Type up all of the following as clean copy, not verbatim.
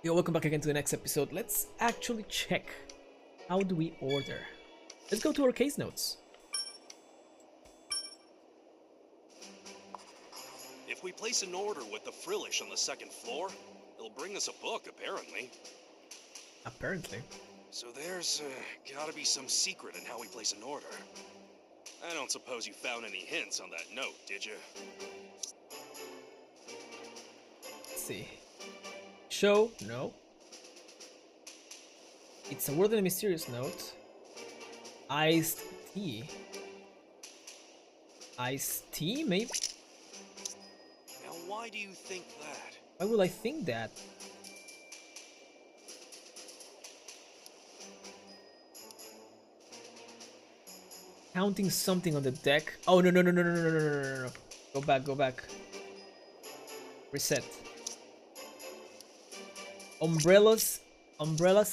Yo, welcome back again to the next episode. Let's actually check. How do we order? Let's go to our case notes. If we place an order with the Frillish on the second floor, it'll bring us a book, apparently. Apparently. So there's gotta be some secret in how we place an order. I don't suppose you found any hints on that note, did you? Let's see. Show? No. It's a word and a mysterious note. Iced tea. Iced tea, maybe? Now why do you think that? Why would I think that? Counting something on the deck. Oh, no. Go back. Reset. Umbrellas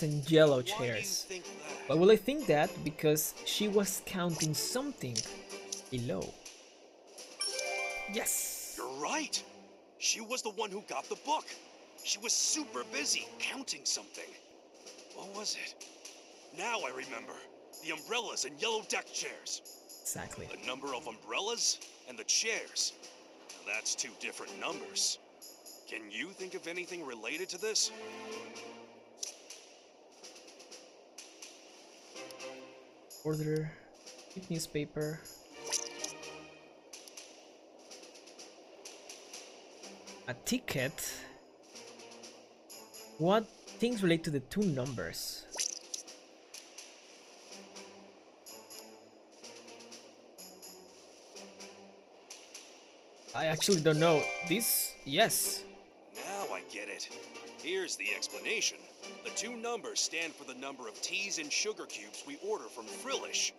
and yellow chairs. Why do you think that? Why will I think that? Because she was counting something below. Yes! You're right! She was the one who got the book. She was super busy counting something. What was it? Now I remember. The umbrellas and yellow deck chairs. Exactly. The number of umbrellas and the chairs. Now that's two different numbers. Can you think of anything related to this? Order. Keep newspaper. A ticket. What things relate to the two numbers? I actually don't know. This, yes. Now I get it. Here's the explanation. The two numbers stand for the number of teas and sugar cubes we order from Frillish.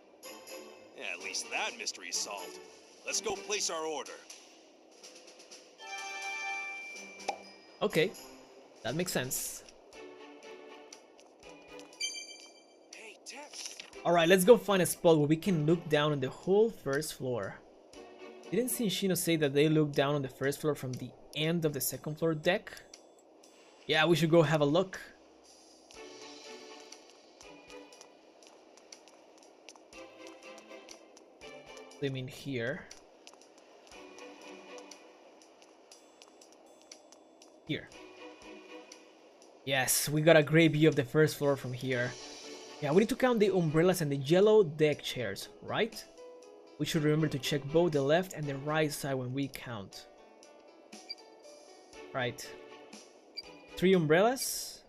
Yeah, at least that mystery is solved. Let's go place our order. Okay, that makes sense. Hey, Tex. Alright, let's go find a spot where we can look down on the whole first floor. Didn't Shino say that they look down on the first floor from the end of the second floor deck? Yeah, we should go have a look. I mean here. Here. Yes, we got a great view of the first floor from here. Yeah, we need to count the umbrellas and the yellow deck chairs, right? We should remember to check both the left and the right side when we count. Right. 3 umbrellas.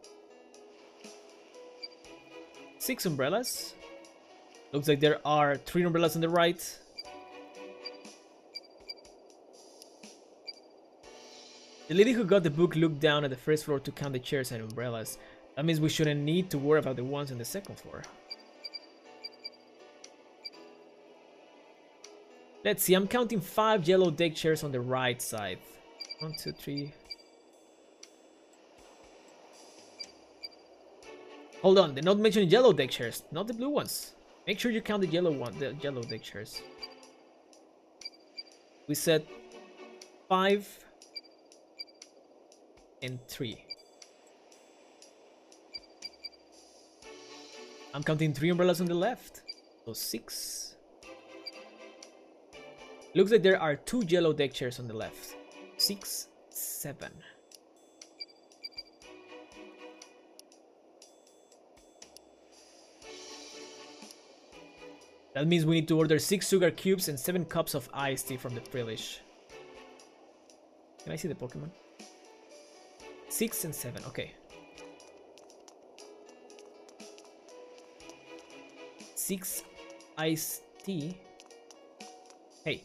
6 umbrellas. Looks like there are 3 umbrellas on the right. The lady who got the book looked down at the first floor to count the chairs and umbrellas. That means we shouldn't need to worry about the ones on the second floor. Let's see, I'm counting 5 yellow deck chairs on the right side. 1, 2, 3. Hold on, they're not mentioning yellow deck chairs, not the blue ones. Make sure you count the yellow deck chairs. We said 5 and 3. I'm counting 3 umbrellas on the left, so 6. Looks like there are 2 yellow deck chairs on the left. 6, 7. That means we need to order 6 sugar cubes and 7 cups of iced tea from the Frillish. Can I see the Pokemon? 6 and 7, okay. 6 iced tea. Hey.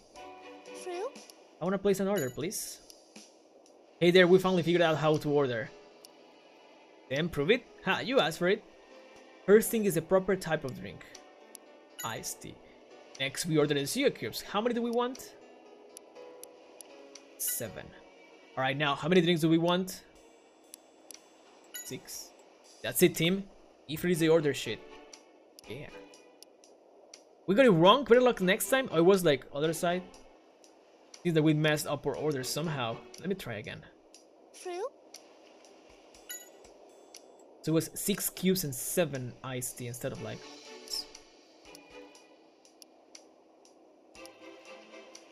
Frill? I want to place an order, please. Hey there, we finally figured out how to order. Then prove it. Ha, you asked for it. First thing is the proper type of drink. Iced tea. Next, we order the sugar cubes. How many do we want? 7. Alright, now, how many drinks do we want? 6. That's it, team. If it is the order sheet. Yeah. We got it wrong. Better luck next time. Oh, it was like other side. Seems that we messed up our order somehow. Let me try again. Frill? So it was 6 cubes and 7 iced tea instead of like...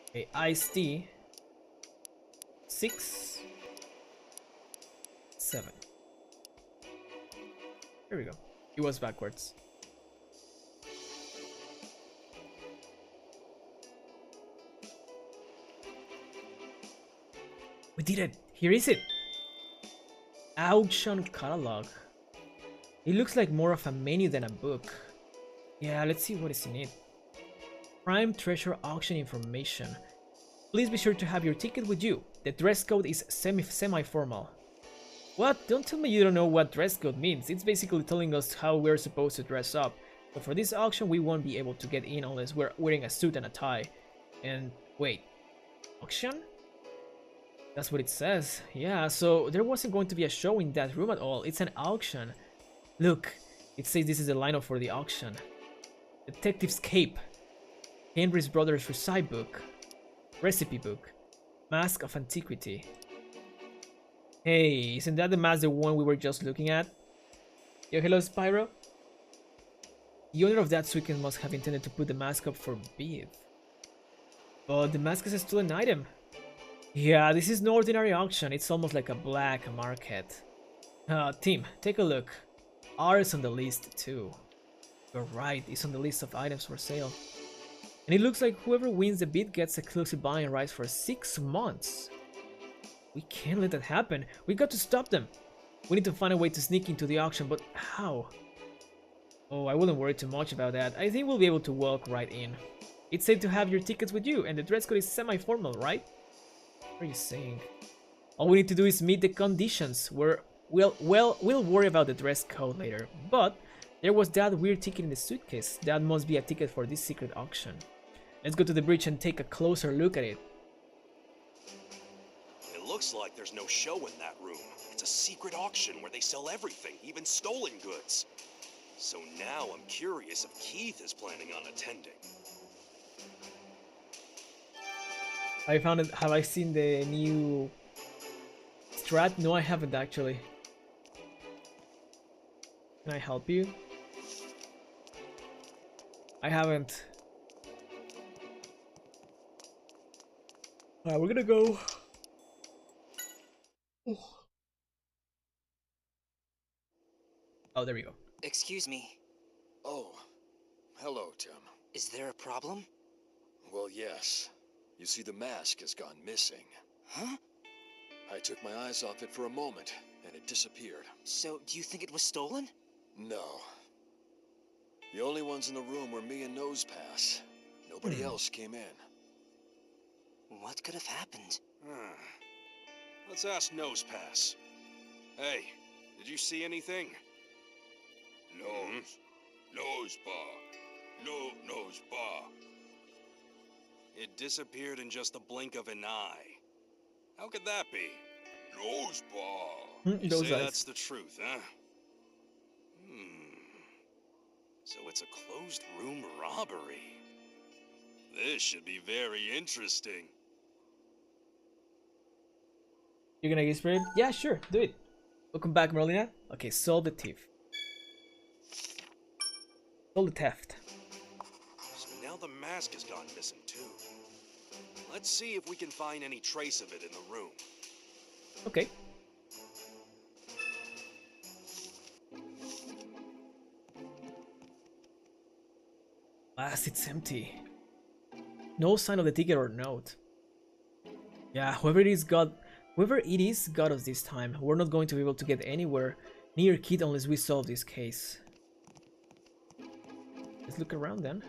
Okay, iced tea. 6, 7. Here we go. It was backwards. We did it! Here is it! Auction catalog. It looks like more of a menu than a book. Yeah, let's see what is in it. Prime Treasure Auction Information. Please be sure to have your ticket with you. The dress code is semi-formal. What? Don't tell me you don't know what dress code means. It's basically telling us how we're supposed to dress up. But for this auction, we won't be able to get in unless we're wearing a suit and a tie. And wait, auction? That's what it says. Yeah, so there wasn't going to be a show in that room at all. It's an auction. Look, it says this is the lineup for the auction. Detective's Cape. Henry's Brothers Recipe Book. Recipe Book. Mask of Antiquity. Hey, isn't that the mask, the one we were just looking at? Yo, hello Spyro. The owner of that suitcase must have intended to put the mask up for bid. But the mask is a stolen item. Yeah, this is no ordinary auction. It's almost like a black market. Team, take a look. R is on the list too. You're right, it's on the list of items for sale. And it looks like whoever wins the bid gets exclusive buying rights for 6 months. We can't let that happen. We got to stop them. We need to find a way to sneak into the auction, but how? Oh, I wouldn't worry too much about that. I think we'll be able to walk right in. It's safe to have your tickets with you, and the dress code is semi-formal, right? What are you saying? All we need to do is meet the conditions. We'll worry about the dress code later. But there was that weird ticket in the suitcase. That must be a ticket for this secret auction. Let's go to the bridge and take a closer look at it. It looks like there's no show in that room. It's a secret auction where they sell everything, even stolen goods. So now I'm curious if Keith is planning on attending. I found it. Have I seen the new strat? No, I haven't actually. Can I help you? I haven't. Alright, we're gonna go. Oh, there we go. Excuse me. Oh, hello, Tim. Is there a problem? Well, yes. You see, the mask has gone missing. Huh? I took my eyes off it for a moment, and it disappeared. So, do you think it was stolen? No. The only ones in the room were me and Nosepass. Nobody else came in. What could have happened? Let's ask Nosepass. Hey, did you see anything? Nose bar. It disappeared in just the blink of an eye. How could that be? Nose bar. You Those say eyes. that's the truth, huh? So it's a closed room robbery. This should be very interesting. You're gonna get sprayed? Yeah, sure, do it. Welcome back, Merlina. Okay, solve the thief. Solve the theft. So now the mask has gone missing too. Let's see if we can find any trace of it in the room. Okay. Last, it's empty. No sign of the ticket or note. Yeah, whoever it is got us this time. We're not going to be able to get anywhere near Kid unless we solve this case. Let's look around then.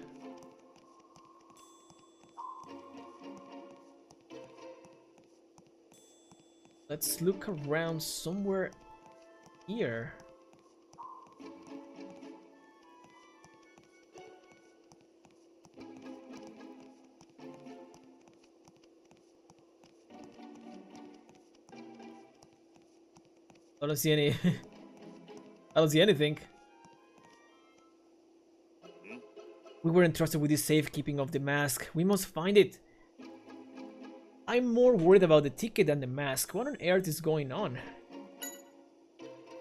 Let's look around somewhere here. I don't see any. I don't see anything. We were entrusted with the safekeeping of the mask. We must find it. I'm more worried about the ticket than the mask. What on earth is going on?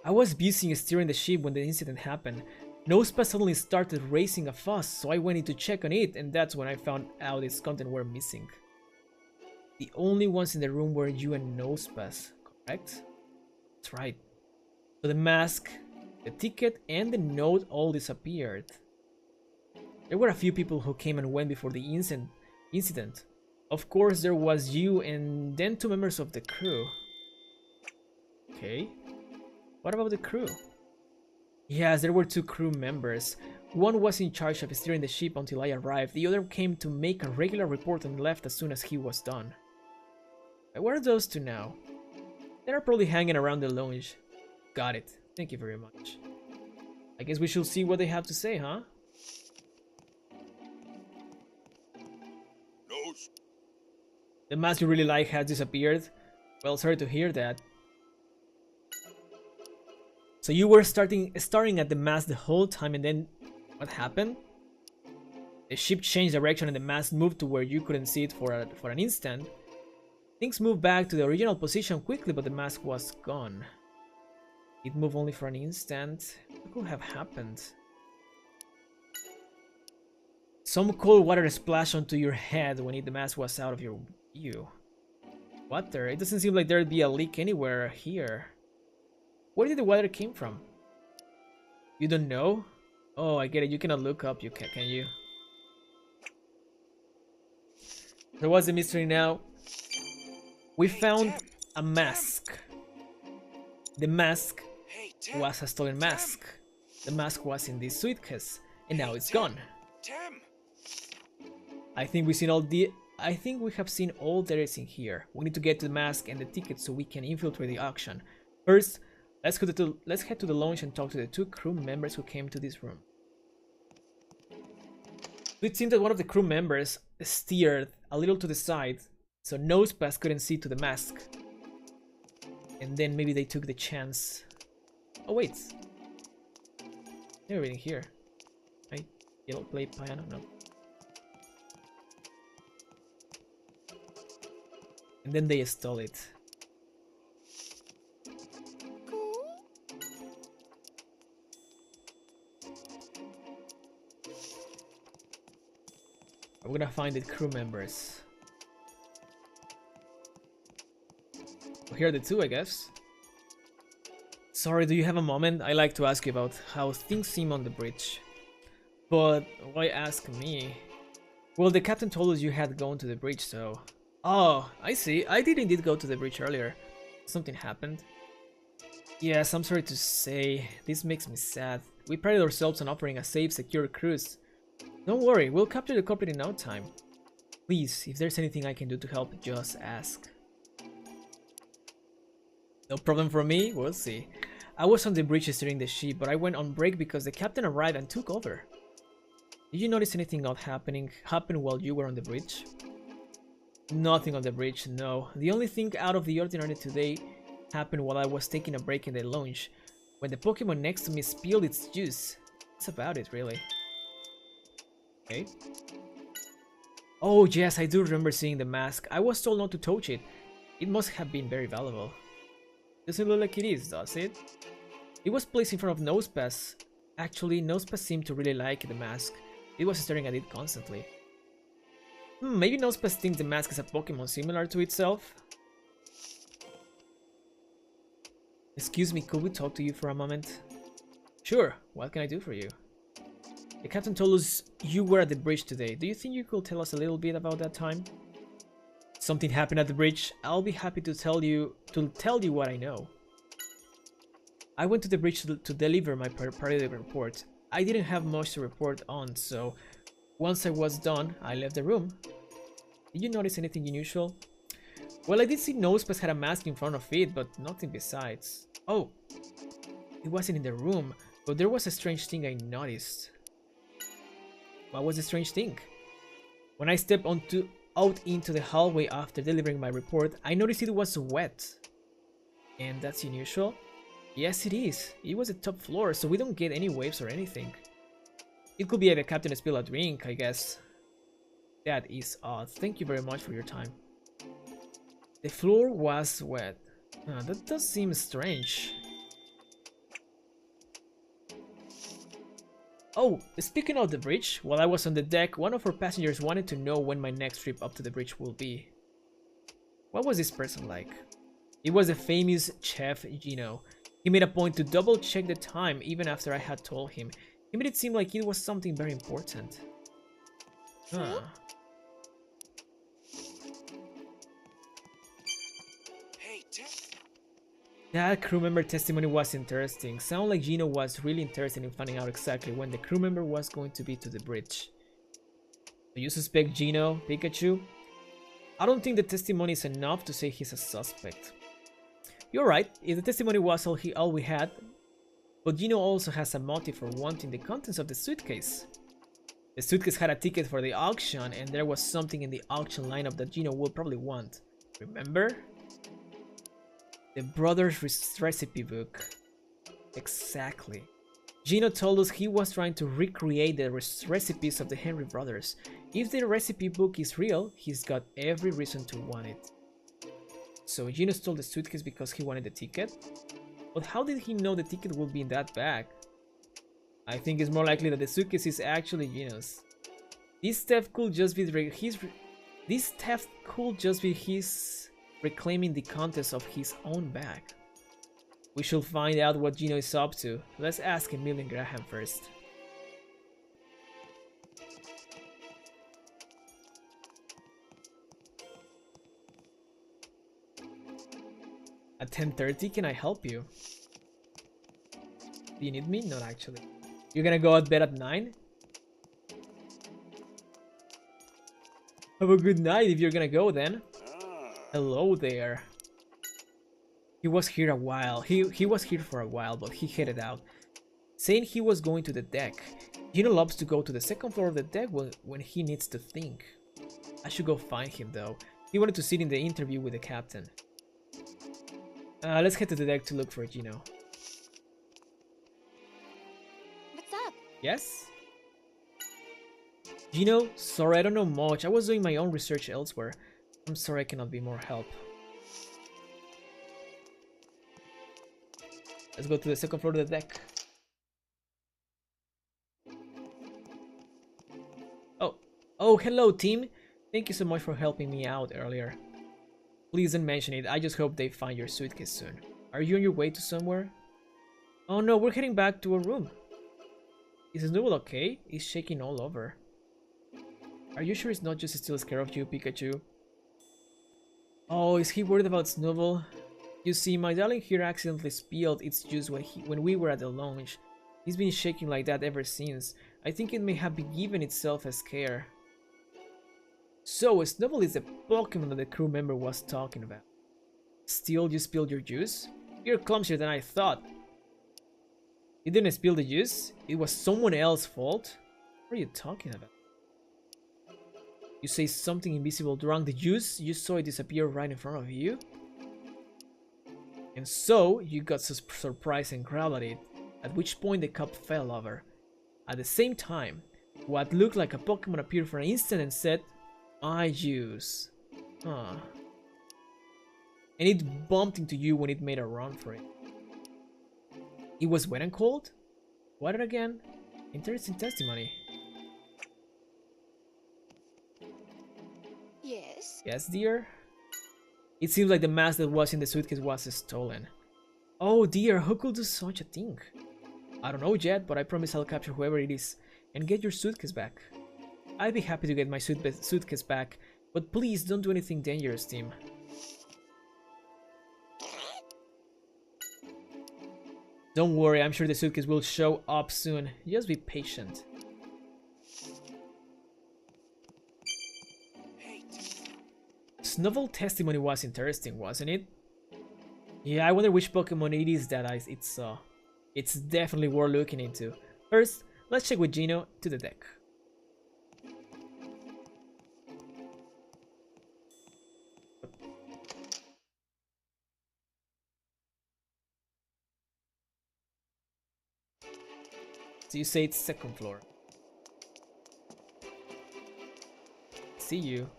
I was busy steering the ship when the incident happened. Nosepass suddenly started raising a fuss, so I went in to check on it, and that's when I found out its content were missing. The only ones in the room were you and Nosepass, correct? That's right. So the mask, the ticket, and the note all disappeared. There were a few people who came and went before the incident. Of course, there was you and then 2 members of the crew. Okay. What about the crew? Yes, there were 2 crew members. One was in charge of steering the ship until I arrived. The other came to make a regular report and left as soon as he was done. Where are those 2 now? They're probably hanging around the lounge. Got it. Thank you very much. I guess we should see what they have to say, huh? Nose. The mask you really like has disappeared? Well, sorry to hear that. So you were staring at the mask the whole time, and then what happened? The ship changed direction and the mask moved to where you couldn't see it for an instant. Things moved back to the original position quickly, but the mask was gone. It moved only for an instant. What could have happened? Some cold water splashed onto your head when the mask was out of your view. Water? It doesn't seem like there'd be a leak anywhere here. Where did the water came from? You don't know? Oh, I get it. You cannot look up, can you? So what's the mystery now? We found a mask. The mask was a stolen mask. The mask was in this suitcase, and now it's gone. I think we have seen all there is in here. We need to get to the mask and the ticket so we can infiltrate the auction. First, let's head to the lounge and talk to the 2 crew members who came to this room. It seemed that one of the crew members steered a little to the side, so Nosepass couldn't see to the mask. And then maybe they took the chance. Oh wait, they're reading here. Right? Yellow play piano, no. And then they stole it. I'm gonna find the crew members. Well, here are the 2, I guess. Sorry, do you have a moment? I like to ask you about how things seem on the bridge. But why ask me? Well, the captain told us you had gone to the bridge, so... Oh, I see. I did indeed go to the bridge earlier. Something happened. Yes, I'm sorry to say. This makes me sad. We prided ourselves on offering a safe, secure cruise. Don't worry, we'll capture the culprit in no time. Please, if there's anything I can do to help, just ask. No problem for me, we'll see. I was on the bridge steering the ship, but I went on break because the captain arrived and took over. Did you notice anything odd happened while you were on the bridge? Nothing on the bridge, no. The only thing out of the ordinary today happened while I was taking a break in the lounge, when the Pokemon next to me spilled its juice. That's about it, really. Okay. Oh yes, I do remember seeing the mask. I was told not to touch it. It must have been very valuable. Doesn't look like it is, does it? It was placed in front of Nosepass. Actually, Nosepass seemed to really like the mask. It was staring at it constantly. Maybe Nosepass thinks the mask is a Pokemon similar to itself? Excuse me, could we talk to you for a moment? Sure, what can I do for you? The captain told us you were at the bridge today. Do you think you could tell us a little bit about that time? Something happened at the bridge. I'll be happy to tell you what I know. I went to the bridge to deliver my party report. I didn't have much to report on, so once I was done, I left the room. Did you notice anything unusual? Well, I did see Nosepass had a mask in front of it, but nothing besides. Oh, it wasn't in the room, but there was a strange thing I noticed. What was the strange thing? When I stepped out into the hallway after delivering my report, I noticed it was wet. And that's unusual? Yes, it is. It was the top floor, so we don't get any waves or anything. It could be like the captain spilled a drink, I guess. That is odd. Thank you very much for your time. The floor was wet. That does seem strange. Oh, speaking of the bridge, while I was on the deck, one of our passengers wanted to know when my next trip up to the bridge will be. What was this person like? It was the famous chef Gino. He made a point to double check the time even after I had told him. He made it seem like it was something very important. Huh. Hey, That crew member testimony was interesting. Sounded like Gino was really interested in finding out exactly when the crew member was going to be to the bridge. Do you suspect Gino, Pikachu? I don't think the testimony is enough to say he's a suspect. You're right, if the testimony was all we had, but Gino also has a motive for wanting the contents of the suitcase. The suitcase had a ticket for the auction, and there was something in the auction lineup that Gino will probably want. Remember? The brothers' recipe book. Exactly. Gino told us he was trying to recreate the recipes of the Henry brothers. If the recipe book is real, he's got every reason to want it. So Gino stole the suitcase because he wanted the ticket? But how did he know the ticket would be in that bag? I think it's more likely that the suitcase is actually Gino's. This theft could just be his reclaiming the contents of his own bag. We should find out what Gino is up to. Let's ask Emil and Graham first. At 10:30, can I help you? Do you need me? Not actually. You're gonna go out bed at 9? Have a good night if you're gonna go then. Hello there. He was here a while. He was here for a while, but he headed out, saying he was going to the deck. Gino loves to go to the second floor of the deck when he needs to think. I should go find him though. He wanted to sit in the interview with the captain. Let's head to the deck to look for Gino. What's up? Yes? Gino, sorry I don't know much. I was doing my own research elsewhere. I'm sorry I cannot be more help. Let's go to the second floor of the deck. Oh, hello team. Thank you so much for helping me out earlier. Please don't mention it. I just hope they find your suitcase soon. Are you on your way to somewhere? Oh no, we're heading back to our room. Is Snowball okay? He's shaking all over. Are you sure it's not just still scared of you, Pikachu? Oh, is he worried about Snowball? You see, my darling here accidentally spilled its juice when we were at the lounge. He's been shaking like that ever since. I think it may have been given itself a scare. So, Snowball is the Pokemon that the crew member was talking about. Still, you spilled your juice? You're clumsier than I thought. You didn't spill the juice? It was someone else's fault? What are you talking about? You say something invisible drank the juice, you saw it disappear right in front of you? And so, you got surprised and growled at it, at which point the cup fell over. At the same time, what looked like a Pokemon appeared for an instant and said, "My juice." Huh. And it bumped into you when it made a run for it. It was wet and cold? What again? Interesting testimony. Yes? Yes, dear? It seems like the mask that was in the suitcase was stolen. Oh dear, who could do such a thing? I don't know yet, but I promise I'll capture whoever it is and get your suitcase back. I'd be happy to get my suitcase back, but please don't do anything dangerous, team. Don't worry, I'm sure the suitcase will show up soon. Just be patient. Snowball testimony was interesting, wasn't it? Yeah, I wonder which Pokemon it is that it saw. It's definitely worth looking into. First, let's check with Gino to the deck. So you say it's second floor. See you.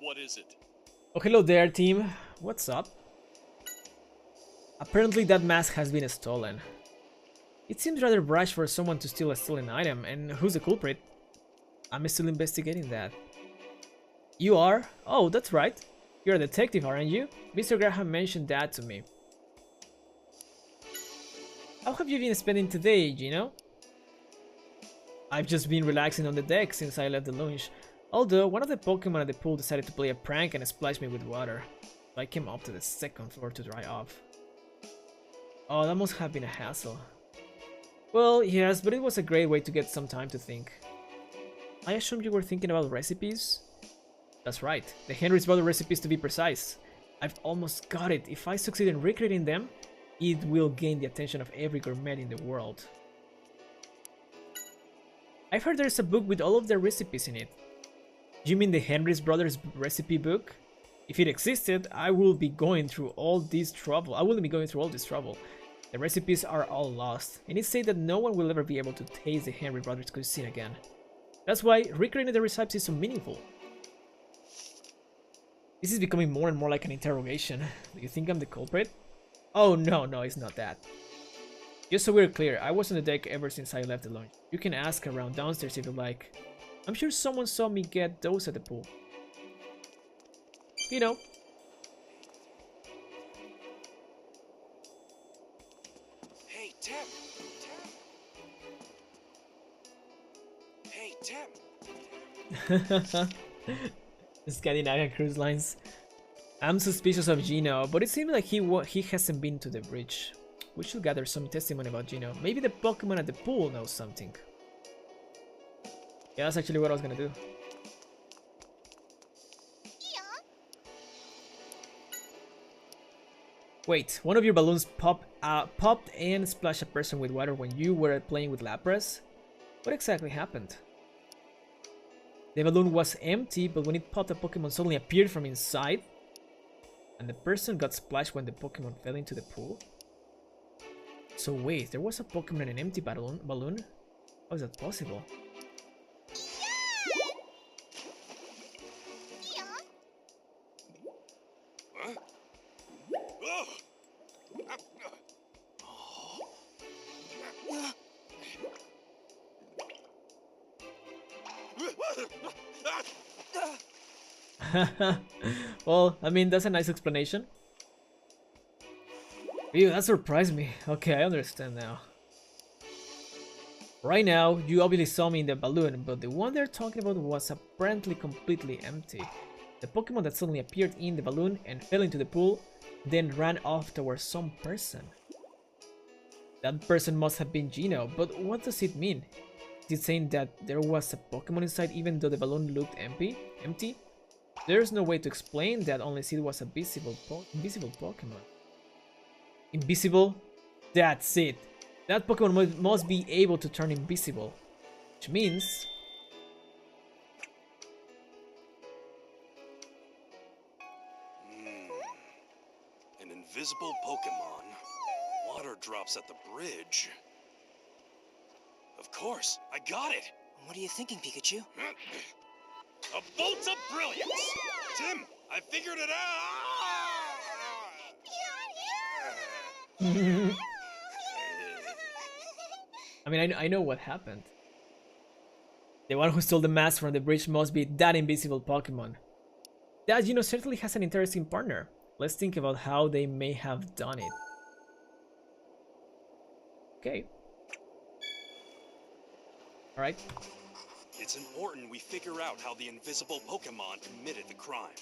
What is it? Oh, hello there, team. What's up? Apparently that mask has been stolen. It seems rather brash for someone to steal a stolen item, and who's the culprit? I'm still investigating that. You are? Oh, that's right. You're a detective, aren't you? Mr. Graham mentioned that to me. How have you been spending today, Gino? I've just been relaxing on the deck since I left the lounge. Although, one of the Pokemon at the pool decided to play a prank and splash me with water. So I came up to the second floor to dry off. Oh, that must have been a hassle. Well, yes, but it was a great way to get some time to think. I assumed you were thinking about recipes? That's right, the Henry's brother recipes to be precise. I've almost got it. If I succeed in recreating them, it will gain the attention of every gourmet in the world. I've heard there's a book with all of their recipes in it. You mean the Henry's Brothers recipe book? If it existed, I wouldn't be going through all this trouble. The recipes are all lost, and it's said that no one will ever be able to taste the Henry Brothers cuisine again. That's why recreating the recipes is so meaningful. This is becoming more and more like an interrogation. Do you think I'm the culprit? Oh no, it's not that. Just so we're clear, I was on the deck ever since I left the lounge. You can ask around downstairs if you like. I'm sure someone saw me get those at the pool. You know. Hey, Tim! Hey, Tim! Scandinavian cruise lines. I'm suspicious of Gino, but it seems like he hasn't been to the bridge. We should gather some testimony about Gino. Maybe the Pokemon at the pool knows something. Yeah, that's actually what I was gonna do. Wait, one of your balloons popped and splashed a person with water when you were playing with Lapras? What exactly happened? The balloon was empty, but when it popped, a Pokemon suddenly appeared from inside. And the person got splashed when the Pokemon fell into the pool? So wait, there was a Pokemon in an empty balloon? How is that possible? Huh? Well, I mean, that's a nice explanation. Ew, that surprised me. Okay, I understand now. Right now, you obviously saw me in the balloon, but the one they're talking about was apparently completely empty. The Pokemon that suddenly appeared in the balloon and fell into the pool, then ran off towards some person. That person must have been Gino, but what does it mean? Is it saying that there was a Pokemon inside even though the balloon looked empty? There's no way to explain that unless it was a invisible Pokemon. Invisible? That's it. That Pokemon must be able to turn invisible. Which means... An invisible Pokemon. Water drops at the bridge. Of course, I got it! What are you thinking, Pikachu? A bolt of brilliance! Tim, I figured it out! I mean, I know what happened. The one who stole the mask from the bridge must be that invisible Pokemon. That, certainly has an interesting partner. Let's think about how they may have done it. Okay. Alright. It's important we figure out how the invisible Pokemon committed the crime.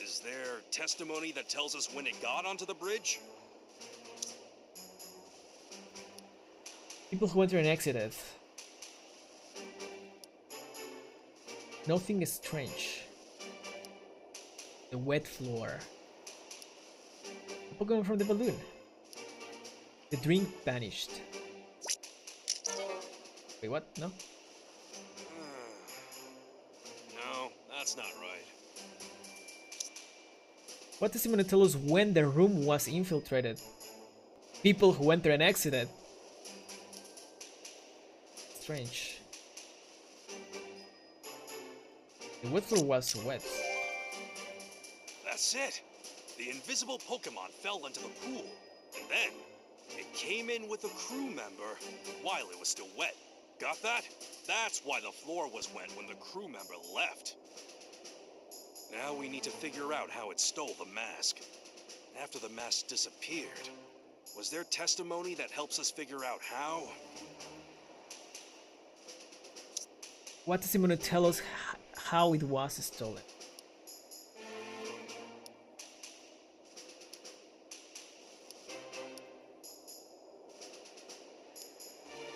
Is there testimony that tells us when it got onto the bridge? People who enter and exited. Nothing is strange. The wet floor. The Pokemon from the balloon. The drink vanished. Wait, what? No? No, that's not right. What does it mean to tell us when the room was infiltrated? People who enter and exited. Strange. The wet floor was wet. That's it! The invisible Pokemon fell into the pool, and then it came in with a crew member while it was still wet. Got that? That's why the floor was wet when the crew member left. Now we need to figure out how it stole the mask. After the mask disappeared, was there testimony that helps us figure out how? What is he gonna tell us how it was stolen?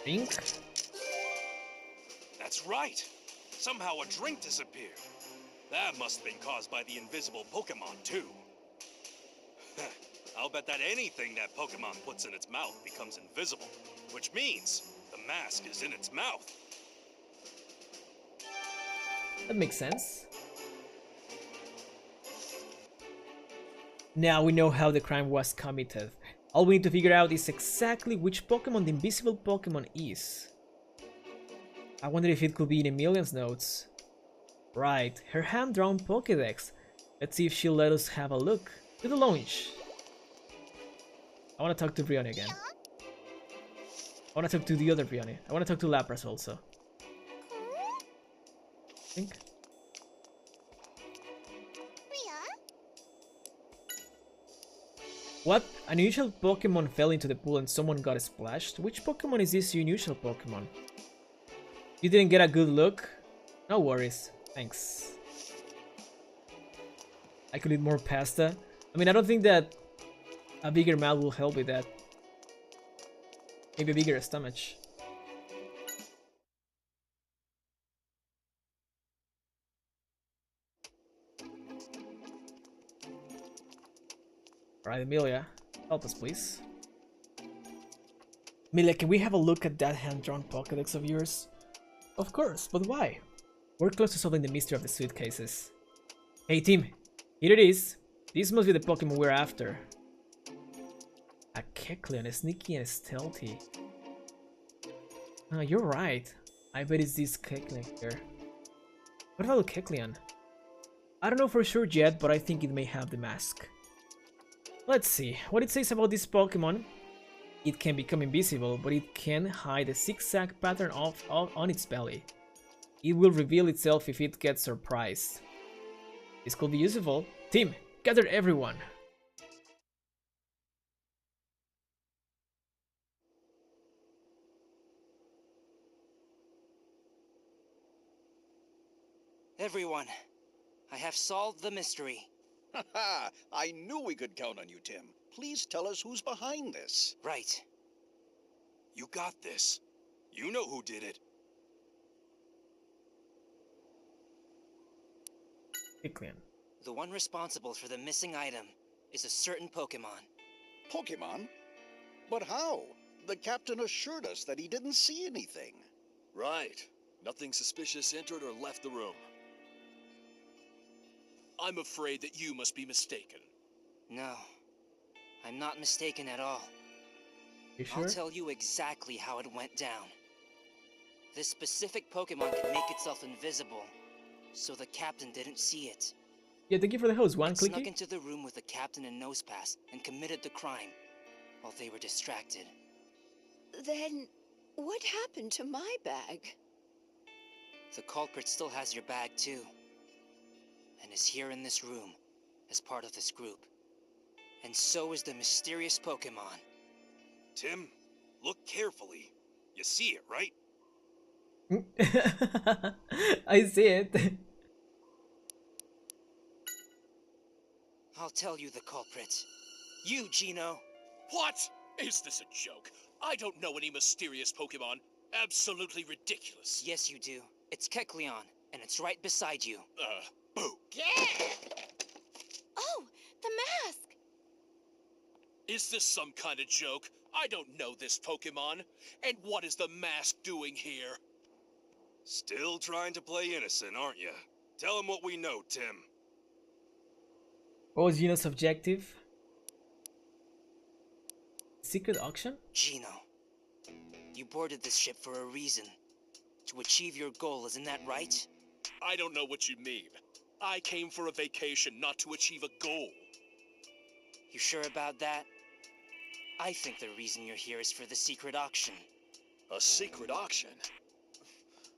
Drink? That's right. Somehow a drink disappeared. That must have been caused by the invisible Pokemon, too. I'll bet that anything that Pokemon puts in its mouth becomes invisible, which means the mask is in its mouth. That makes sense. Now we know how the crime was committed. All we need to figure out is exactly which Pokemon the invisible Pokemon is. I wonder if it could be in Emilian's notes. Right, her hand-drawn Pokédex. Let's see if she'll let us have a look. To the lounge. I want to talk to Brianna again. I want to talk to the other Brianna. I want to talk to Lapras also. I think. What? An unusual Pokemon fell into the pool and someone got splashed? Which Pokemon is this unusual Pokemon? You didn't get a good look? No worries. Thanks. I could eat more pasta. I mean, I don't think that a bigger mouth will help with that. Maybe a bigger stomach. Alright, Amelia, help us please. Amelia, can we have a look at that hand-drawn Pokédex of yours? Of course, but why? We're close to solving the mystery of the suitcases. Hey team, here it is. This must be the Pokemon we're after. A Kecleon, sneaky and stealthy. Oh, you're right. I bet it's this Kecleon here. What about Kecleon? I don't know for sure yet, but I think it may have the mask. Let's see what it says about this Pokemon. It can become invisible, but it can hide a zigzag pattern on its belly. It will reveal itself if it gets surprised. This could be useful. Team, gather everyone. Everyone, I have solved the mystery. Ha! I knew we could count on you, Tim. Please tell us who's behind this. Right. You got this. You know who did it. Kecleon. The one responsible for the missing item is a certain Pokemon. Pokemon? But how? The captain assured us that he didn't see anything. Right. Nothing suspicious entered or left the room. I'm afraid that you must be mistaken. No, I'm not mistaken at all. You sure? I'll tell you exactly how it went down. This specific Pokemon can make itself invisible, so the captain didn't see it. Yeah, thank you for the host. One It snuck clicky. into the room with the captain and Nosepass and committed the crime while they were distracted. Then, what happened to my bag? The culprit still has your bag too, and is here in this room as part of this group. And so is the mysterious Pokemon. Tim, look carefully. You see it, right? I see it. I'll tell you the culprit. You, Gino. What? Is this a joke? I don't know any mysterious Pokemon. Absolutely ridiculous. Yes, you do. It's Kecleon, and it's right beside you. Boo. Oh, the mask! Is this some kind of joke? I don't know this Pokemon. And what is the mask doing here? Still trying to play innocent, aren't you? Tell him what we know, Tim. What was Gino's objective? Secret auction? Gino, you boarded this ship for a reason. To achieve your goal, isn't that right? I don't know what you mean. I came for a vacation, not to achieve a goal. You sure about that? I think the reason you're here is for the secret auction. A secret auction?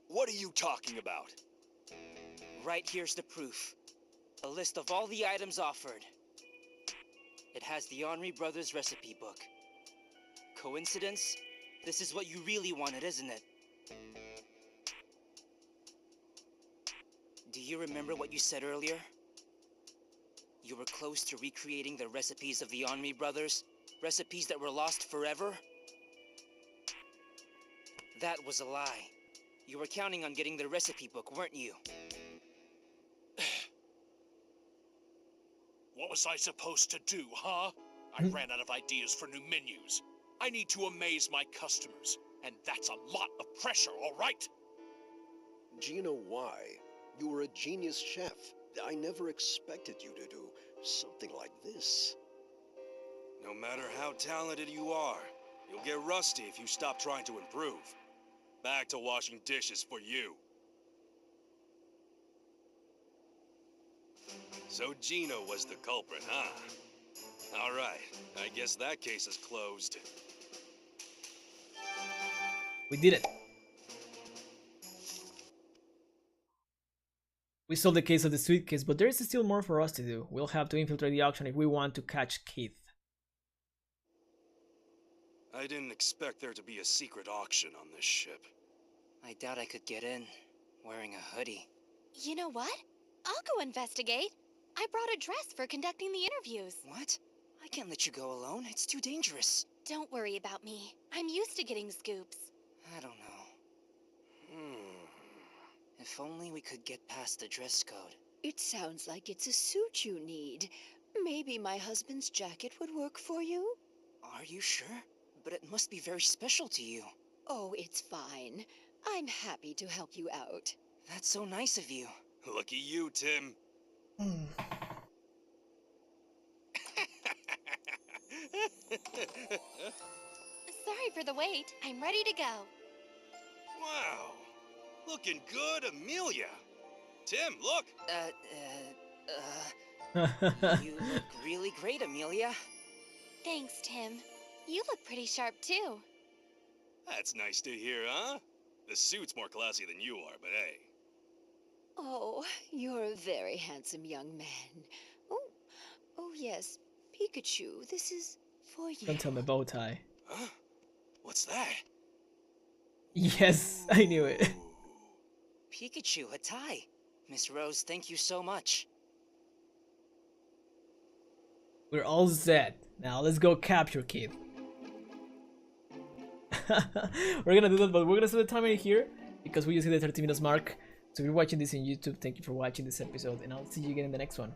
What are you talking about? Right here's the proof. A list of all the items offered. It has the Henri Brothers recipe book. Coincidence? This is what you really wanted, isn't it? Do you remember what you said earlier? You were close to recreating the recipes of the Henri Brothers? Recipes that were lost forever? That was a lie. You were counting on getting the recipe book, weren't you? What was I supposed to do, huh? I ran out of ideas for new menus. I need to amaze my customers, and that's a lot of pressure, all right? Do you know why? You were a genius chef. I never expected you to do something like this. No matter how talented you are, you'll get rusty if you stop trying to improve. Back to washing dishes for you. So Gino was the culprit, huh? All right, I guess that case is closed. We did it. We solved the case of the suitcase, but there is still more for us to do. We'll have to infiltrate the auction if we want to catch Keith. I didn't expect there to be a secret auction on this ship. I doubt I could get in, wearing a hoodie. You know what? I'll go investigate. I brought a dress for conducting the interviews. What? I can't let you go alone. It's too dangerous. Don't worry about me. I'm used to getting scoops. I don't know. If only we could get past the dress code. It sounds like it's a suit you need. Maybe my husband's jacket would work for you? Are you sure? But it must be very special to you. Oh, it's fine. I'm happy to help you out. That's so nice of you. Lucky you, Tim. Sorry for the wait. I'm ready to go. Wow. Looking good, Amelia. Tim, look. You look really great, Amelia. Thanks, Tim. You look pretty sharp, too. That's nice to hear, huh? The suit's more classy than you are, but hey. Oh, you're a very handsome young man. Oh yes, Pikachu, this is for you. Don't tell me bow tie. Huh? What's that? Yes, I knew it. Pikachu, a tie. Miss Rose, thank you so much. We're all set. Now let's go capture Keith. We're gonna do that, but we're gonna set the timer here because we just hit the 30 minutes mark. So if you're watching this on YouTube, thank you for watching this episode, and I'll see you again in the next one.